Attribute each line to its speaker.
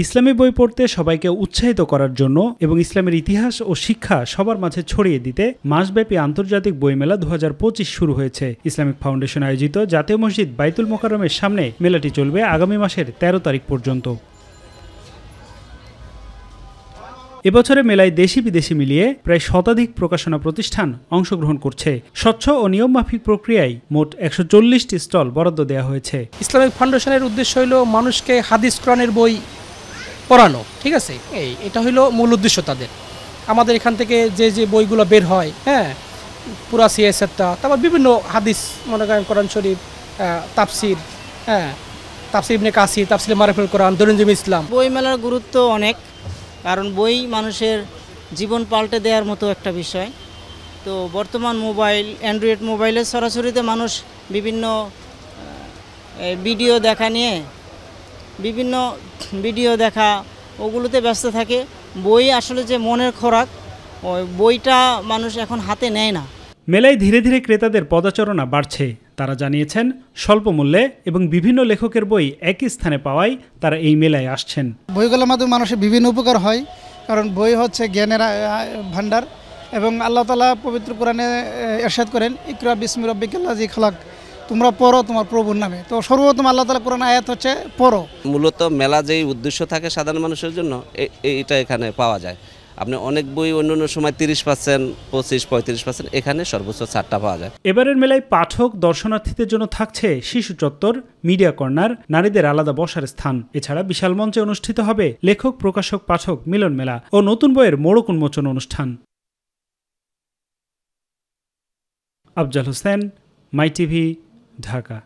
Speaker 1: ইসলামী বই পড়তে সবাইকে উৎসাহিত করার জন্য এবং ইসলামের ইতিহাস ও শিক্ষা সবার মাঝে ছড়িয়ে দিতে মাসব্যাপী আন্তর্জাতিক বইমেলা 2025 শুরু হয়েছে। ইসলামিক ফাউন্ডেশন আয়োজিত জাতীয় মসজিদ বাইতুল মোকাররমের সামনে মেলাটি চলবে আগামী মাসের 13 তারিখ পর্যন্ত। এবছরে মেলায় দেশি বিদেশি মিলিয়ে প্রায় শতাধিক প্রকাশনা প্রতিষ্ঠান অংশগ্রহণ করছে। স্বচ্ছ ও নিয়মমাফিক প্রক্রিয়ায় মোট 140টি স্টল বরাদ্দ দেওয়া হয়েছে।
Speaker 2: ইসলামিক ফাউন্ডেশনের উদ্দেশ্য হলো মানুষকে হাদিস কোরআনের বই পড়ানো, ঠিক আছে, এটা হলো মূল উদ্দেশ্য তাদের। আমাদের এখান থেকে যে বইগুলো বের হয়, পুরা সিয়াসতটা, তারপর বিভিন্ন হাদিস, মনে করেন কোরআন শরীফ, তাফসির, তাফসির ইবনে কাসির, তাফসির মারিফুল কোরআন, দরুল ইসলাম।
Speaker 3: বই মেলার গুরুত্ব অনেক, কারণ বই মানুষের জীবন পাল্টে দেওয়ার মতো একটা বিষয়। তো বর্তমান মোবাইল, অ্যান্ড্রয়েড মোবাইলের সরাসরিতে মানুষ বিভিন্ন ভিডিও দেখা ওগুলোতে ব্যস্ত থাকে। বই আসলে যে মনের খোরাক, ওই বইটা মানুষ এখন হাতে নেয় না।
Speaker 1: মেলায় ধীরে ধীরে ক্রেতাদের পদচারণা বাড়ছে। তারা জানিয়েছেন স্বল্প মূল্যে এবং বিভিন্ন লেখকের বই একই স্থানে পাওয়ায় তারা এই মেলায় আসছেন।
Speaker 4: বইগুলোর মাধ্যমে মানুষের বিভিন্ন উপকার হয়, কারণ বই হচ্ছে জ্ঞানের ভান্ডার, এবং আল্লাহ তাআলা পবিত্র কোরআনে ইরশাদ করেন, ইকরা বিসমি রাব্বিকাল্লাযী খালাক, তোমরা পড়ো তোমার প্রভুর নামে। তো সর্বপ্রথম আল্লাহ তাআলা কোরআন আয়াত হচ্ছে পড়ো।
Speaker 5: মূলত মেলা যেই উদ্দেশ্য থাকে সাধারণ মানুষের জন্য, এইটা এখানে পাওয়া যায়। আপনি অনেক বই অন্য সময় 30%, 25-35%, এখানে সর্বোচ্চ 4টা পাওয়া যায়।
Speaker 1: এবারের মেলায় পাঠক দর্শনার্থীদের জন্য থাকছে শিশু চত্বর, মিডিয়া কর্নার, নারীদের আলাদা বসার স্থান। এছাড়া বিশাল মঞ্চে অনুষ্ঠিত হবে লেখক, প্রকাশক, পাঠক মিলন মেলা ও নতুন বইয়ের মোড়ক উন্মোচন অনুষ্ঠান। আফজাল হোসেন, মাই টিভি, ঢাকা।